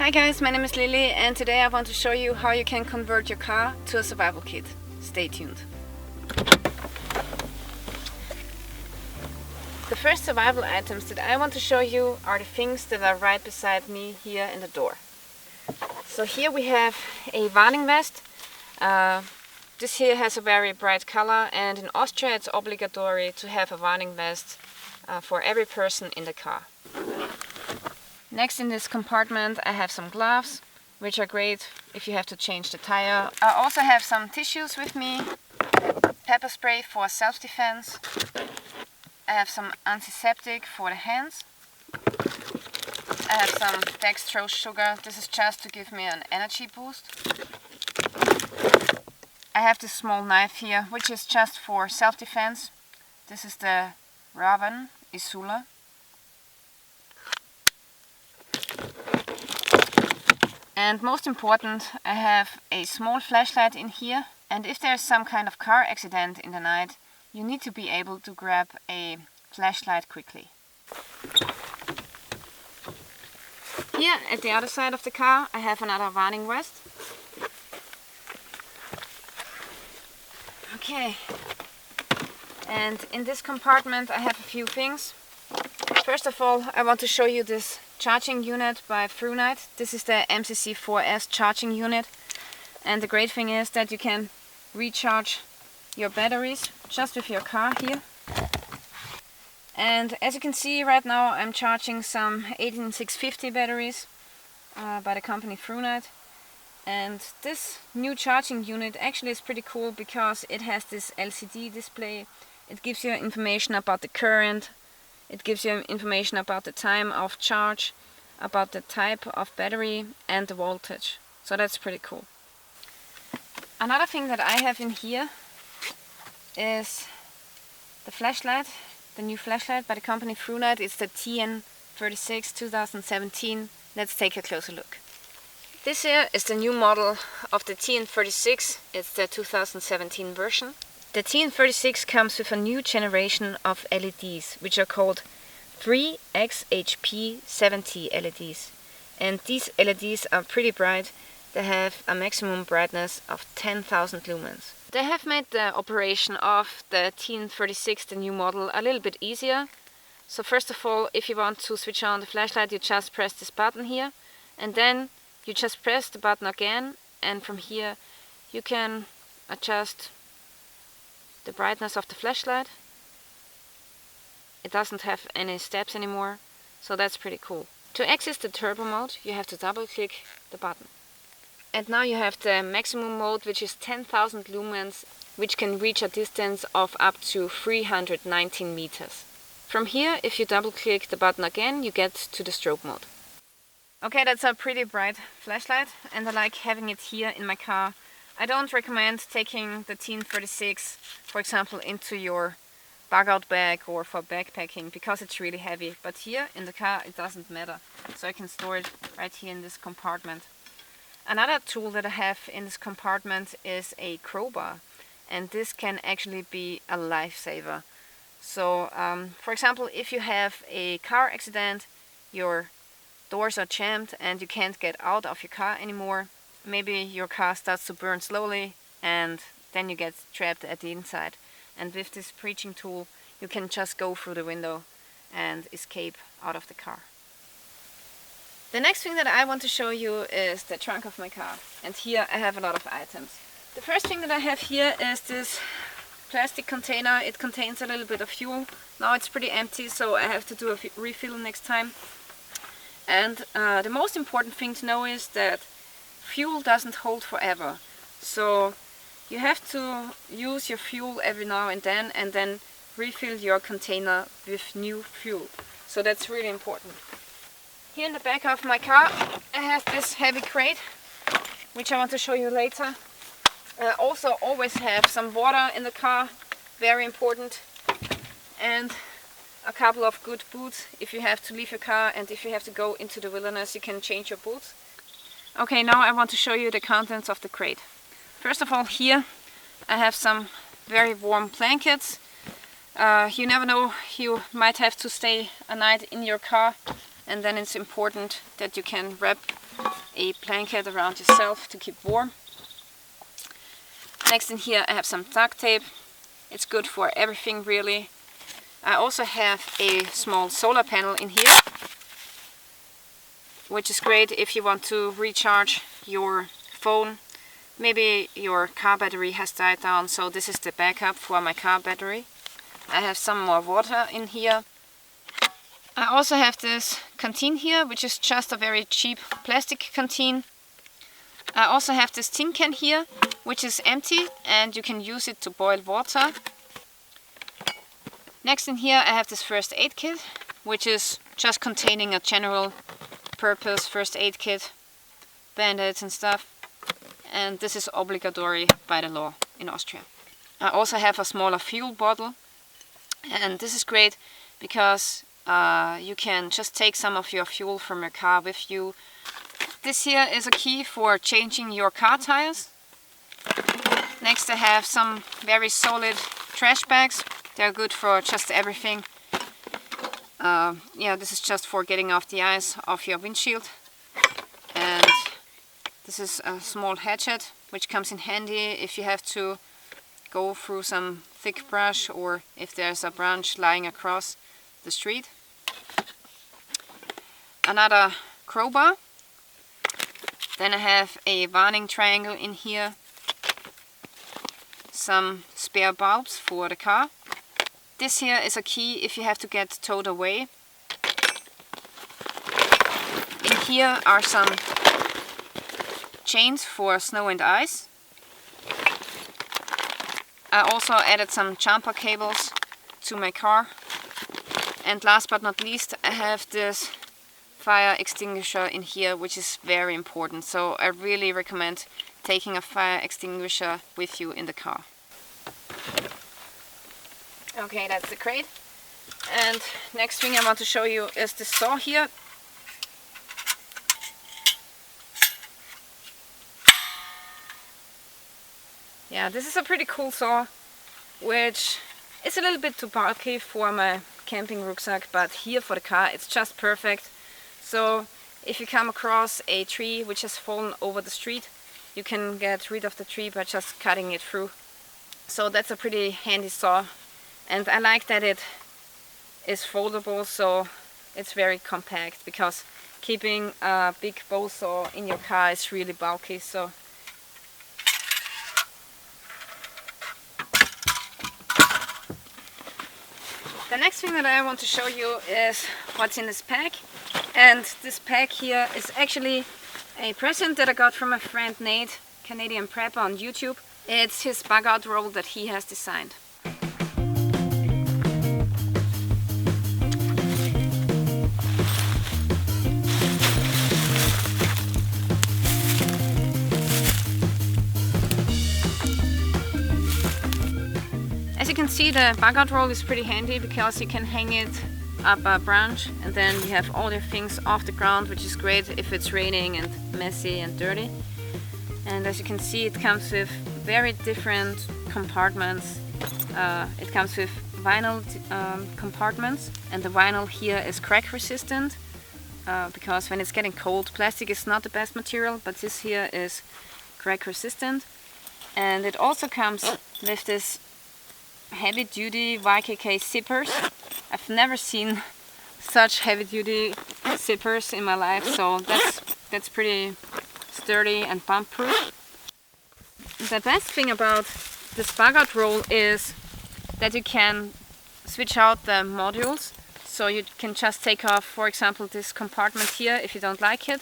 Hi guys, my name is Lily and today I want to show you how you can convert your car to a survival kit. Stay tuned. The first survival items that I want to show you are the things that are right beside me here in the door. So here we have a warning vest. This here has a very bright color, and in Austria it's obligatory to have a warning vest for every person in the car. Next in this compartment I have some gloves, which are great if you have to change the tire. I also have some tissues with me, pepper spray for self-defense. I have some antiseptic for the hands. I have some dextrose sugar. This is just to give me an energy boost. I have this small knife here, which is just for self-defense. This is the Raven Isula. And most important, I have a small flashlight in here, and if there's some kind of car accident in the night, you need to be able to grab a flashlight quickly. Here at the other side of the car I have another warning vest. Okay, and in this compartment I have a few things. First of all, I want to show you this charging unit by Frunite. This is the MCC4S charging unit, and the great thing is that you can recharge your batteries just with your car here. And as you can see right now I'm charging some 18650 batteries by the company Frunite. And this new charging unit actually is pretty cool because it has this LCD display. It gives you information about the current. It gives you information about the time of charge, about the type of battery and the voltage. So that's pretty cool. Another thing that I have in here is the flashlight, the new flashlight by the company Frunite. It's the TN36 2017. Let's take a closer look. This here is the new model of the TN36. It's the 2017 version. The TN36 comes with a new generation of LEDs, which are called 3XHP70 LEDs. And these LEDs are pretty bright. They have a maximum brightness of 10,000 lumens. They have made the operation of the TN36, the new model, a little bit easier. So first of all, if you want to switch on the flashlight, you just press this button here, and then you just press the button again, and from here you can adjust the brightness of the flashlight. It doesn't have any steps anymore, so that's pretty cool. To access the turbo mode, you have to double click the button. And now you have the maximum mode, which is 10,000 lumens, which can reach a distance of up to 319 meters. From here, if you double click the button again, you get to the strobe mode. Okay, that's a pretty bright flashlight, and I like having it here in my car. I don't recommend taking the TN36, for example, into your bug-out bag or for backpacking because it's really heavy. But here in the car it doesn't matter, so I can store it right here in this compartment. Another tool that I have in this compartment is a crowbar, and this can actually be a lifesaver. So, for example, if you have a car accident, your doors are jammed and you can't get out of your car anymore. Maybe your car starts to burn slowly and then you get trapped at the inside. And with this breaching tool you can just go through the window and escape out of the car. The next thing that I want to show you is the trunk of my car. And here I have a lot of items. The first thing that I have here is this plastic container. It contains a little bit of fuel. Now it's pretty empty, so I have to do a refill next time. And the most important thing to know is that fuel doesn't hold forever, so you have to use your fuel every now and then refill your container with new fuel. So that's really important. Here in the back of my car I have this heavy crate, which I want to show you later. I also always have some water in the car, very important, and a couple of good boots if you have to leave your car and if you have to go into the wilderness, you can change your boots. Okay, now I want to show you the contents of the crate. First of all, here I have some very warm blankets. You never know, you might have to stay a night in your car, and then it's important that you can wrap a blanket around yourself to keep warm. Next in here I have some duct tape. It's good for everything really. I also have a small solar panel in here, which is great if you want to recharge your phone. Maybe your car battery has died down, so this is the backup for my car battery. I have some more water in here. I also have this canteen here, which is just a very cheap plastic canteen. I also have this tin can here, which is empty and you can use it to boil water. Next in here I have this first aid kit, which is just containing a general purpose first aid kit, band-aids and stuff. And this is obligatory by the law in Austria. I also have a smaller fuel bottle, and this is great because you can just take some of your fuel from your car with you. This here is a key for changing your car tires. Next I have some very solid trash bags. They're good for just everything. Yeah, this is just for getting off the ice off your windshield. And this is a small hatchet, which comes in handy if you have to go through some thick brush or if there's a branch lying across the street. Another crowbar. Then I have a warning triangle in here. Some spare bulbs for the car. This here is a key if you have to get towed away. In here are some chains for snow and ice. I also added some jumper cables to my car. And last but not least, I have this fire extinguisher in here, which is very important. So I really recommend taking a fire extinguisher with you in the car. Okay, that's the crate. And next thing I want to show you is the saw here. Yeah, this is a pretty cool saw, which is a little bit too bulky for my camping rucksack, but here for the car it's just perfect. So if you come across a tree which has fallen over the street, you can get rid of the tree by just cutting it through. So that's a pretty handy saw. And I like that it is foldable, so it's very compact, because keeping a big bow saw in your car is really bulky. So the next thing that I want to show you is what's in this pack. And this pack here is actually a present that I got from my friend Nate, Canadian Prepper on YouTube. It's his bug out roll that he has designed. As you can see, the bug out roll is pretty handy because you can hang it up a branch and then you have all your things off the ground, which is great if it's raining and messy and dirty. And as you can see, it comes with very different compartments. It comes with vinyl compartments, and the vinyl here is crack resistant because when it's getting cold, plastic is not the best material, but this here is crack resistant. And it also comes with this heavy duty YKK zippers. I've never seen such heavy duty zippers in my life, so that's pretty sturdy and bomb proof. The best thing about this bug out roll is that you can switch out the modules, so you can just take off, for example, this compartment here if you don't like it,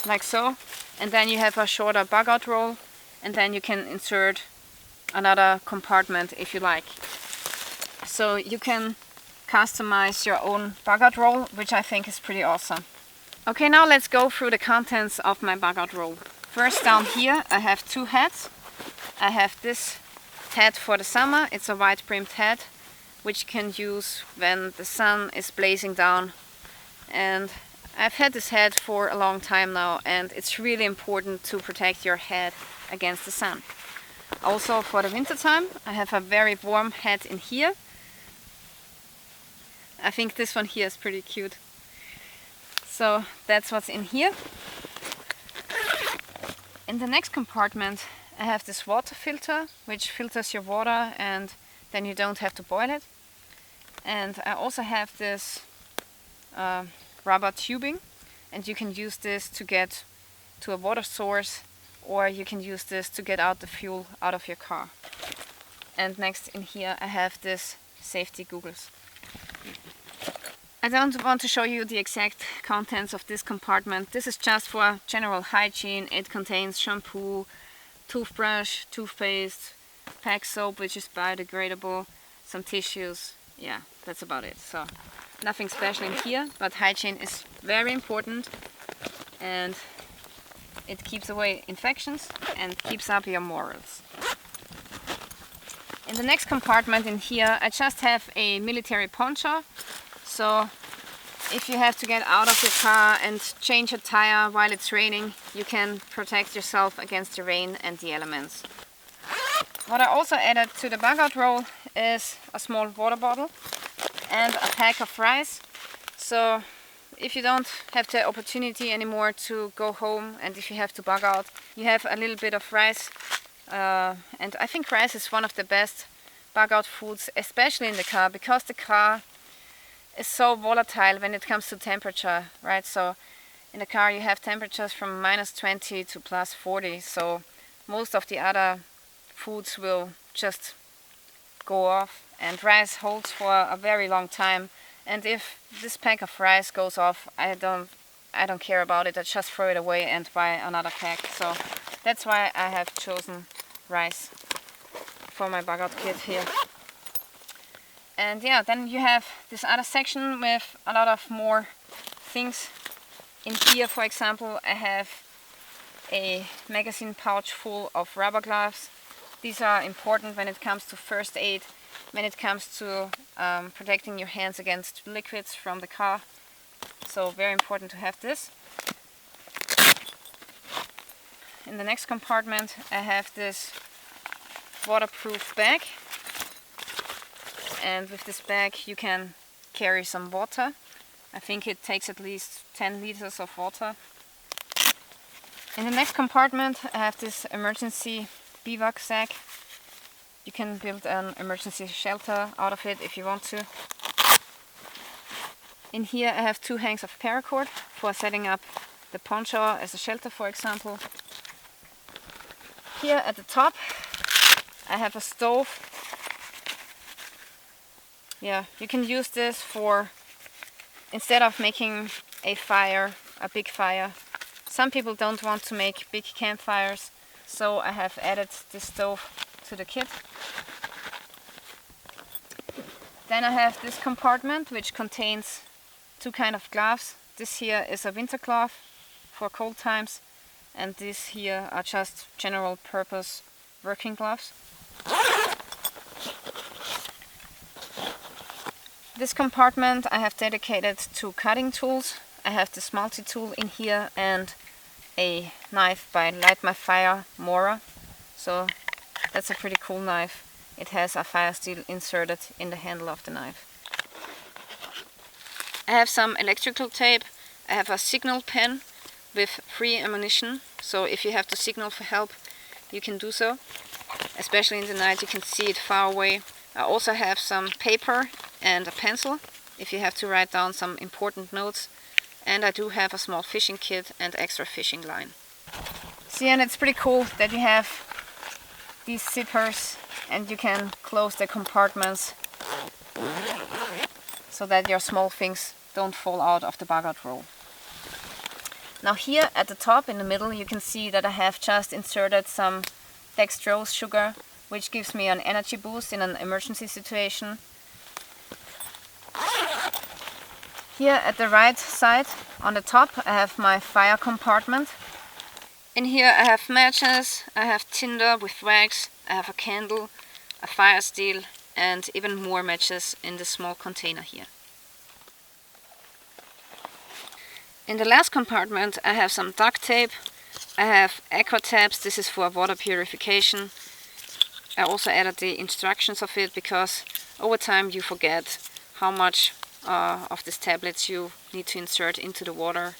like so, and then you have a shorter bug out roll, and then you can insert another compartment if you like. So you can customize your own bug out roll, which I think is pretty awesome. Okay, now let's go through the contents of my bug out roll. First, down here I have two hats. I have this hat for the summer. It's a wide brimmed hat, which you can use when the sun is blazing down. And I've had this hat for a long time now, and it's really important to protect your head against the sun. Also for the winter time, I have a very warm hat in here. I think this one here is pretty cute. So that's what's in here. In the next compartment I have this water filter, which filters your water and then you don't have to boil it. And I also have this rubber tubing, and you can use this to get to a water source, or you can use this to get out the fuel out of your car. And next in here I have this safety goggles. I don't want to show you the exact contents of this compartment. This is just for general hygiene. It contains shampoo, toothbrush, toothpaste, pack soap which is biodegradable, some tissues. Yeah, that's about it. So nothing special in here, but hygiene is very important and it keeps away infections and keeps up your morals. In the next compartment in here I just have a military poncho. So if you have to get out of your car and change a tire while it's raining, you can protect yourself against the rain and the elements. What I also added to the bug out roll is a small water bottle and a pack of rice. So if you don't have the opportunity anymore to go home and if you have to bug out, you have a little bit of rice. And I think rice is one of the best bug out foods, especially in the car, because the car is so volatile when it comes to temperature, right? So in the car you have temperatures from -20 to +40, so most of the other foods will just go off, and rice holds for a very long time. And if this pack of rice goes off, I don't care about it. I just throw it away and buy another pack. So that's why I have chosen rice for my bug out kit here. And yeah, then you have this other section with a lot of more things. In here, for example, I have a magazine pouch full of rubber gloves. These are important when it comes to first aid, when it comes to protecting your hands against liquids from the car. So very important to have this. In the next compartment I have this waterproof bag. And with this bag you can carry some water. I think it takes at least 10 liters of water. In the next compartment I have this emergency bivouac sack. You can build an emergency shelter out of it if you want to. In here I have 2 hanks of paracord for setting up the poncho as a shelter, for example. Here at the top I have a stove. Yeah, you can use this for, instead of making a fire, a big fire. Some people don't want to make big campfires, so I have added this stove to the kit. Then I have this compartment which contains 2 kinds of gloves. This here is a winter glove for cold times, and these here are just general purpose working gloves. This compartment I have dedicated to cutting tools. I have this multi-tool in here and a knife by Light My Fire Mora. So that's a pretty cool knife. It has a fire steel inserted in the handle of the knife. I have some electrical tape. I have a signal pen with free ammunition. So if you have to signal for help, you can do so. Especially in the night, you can see it far away. I also have some paper and a pencil if you have to write down some important notes. And I do have a small fishing kit and extra fishing line. See, and it's pretty cool that you have these zippers and you can close the compartments so that your small things don't fall out of the bug out roll. Now here at the top in the middle you can see that I have just inserted some dextrose sugar, which gives me an energy boost in an emergency situation. Here at the right side on the top I have my fire compartment. In here I have matches, I have tinder with wax, I have a candle, a fire steel and even more matches in this small container here. In the last compartment I have some duct tape, I have aqua tabs, this is for water purification. I also added the instructions of it because over time you forget how much of these tablets you need to insert into the water.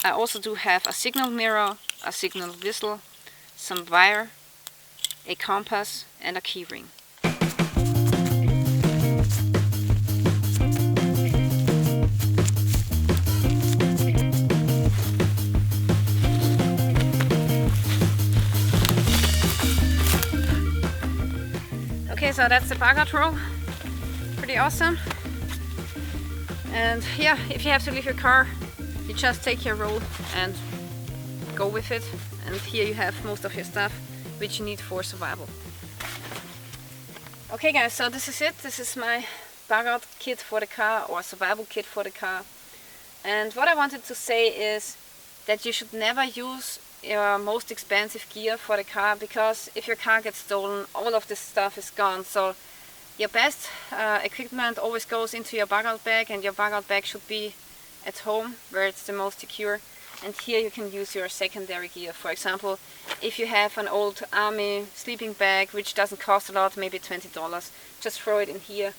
I also do have a signal mirror, a signal whistle, some wire, a compass and a key ring. Okay, so that's the bug out roll. Pretty awesome. And yeah, if you have to leave your car, you just take your roll and go with it. And here you have most of your stuff which you need for survival. Okay guys, so this is it. This is my bug out kit for the car, or survival kit for the car. And what I wanted to say is that you should never use your most expensive gear for the car, because if your car gets stolen, all of this stuff is gone. So your best equipment always goes into your bug out bag, and your bug out bag should be at home where it's the most secure. And here you can use your secondary gear. For example, if you have an old army sleeping bag which doesn't cost a lot, maybe $20, just throw it in here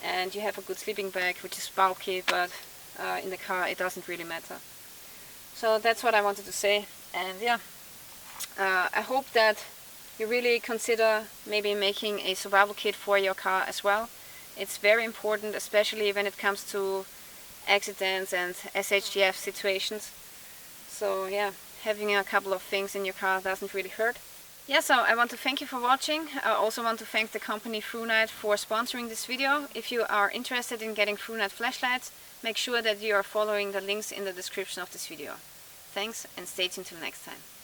and you have a good sleeping bag which is bulky, but in the car it doesn't really matter. So that's what I wanted to say. And yeah, I hope that you really consider maybe making a survival kit for your car as well. It's very important, especially when it comes to accidents and SHDF situations. So yeah, having a couple of things in your car doesn't really hurt. Yeah, so I want to thank you for watching. I also want to thank the company TrueNight for sponsoring this video. If you are interested in getting TrueNight flashlights, make sure that you are following the links in the description of this video. Thanks, and stay tuned till next time.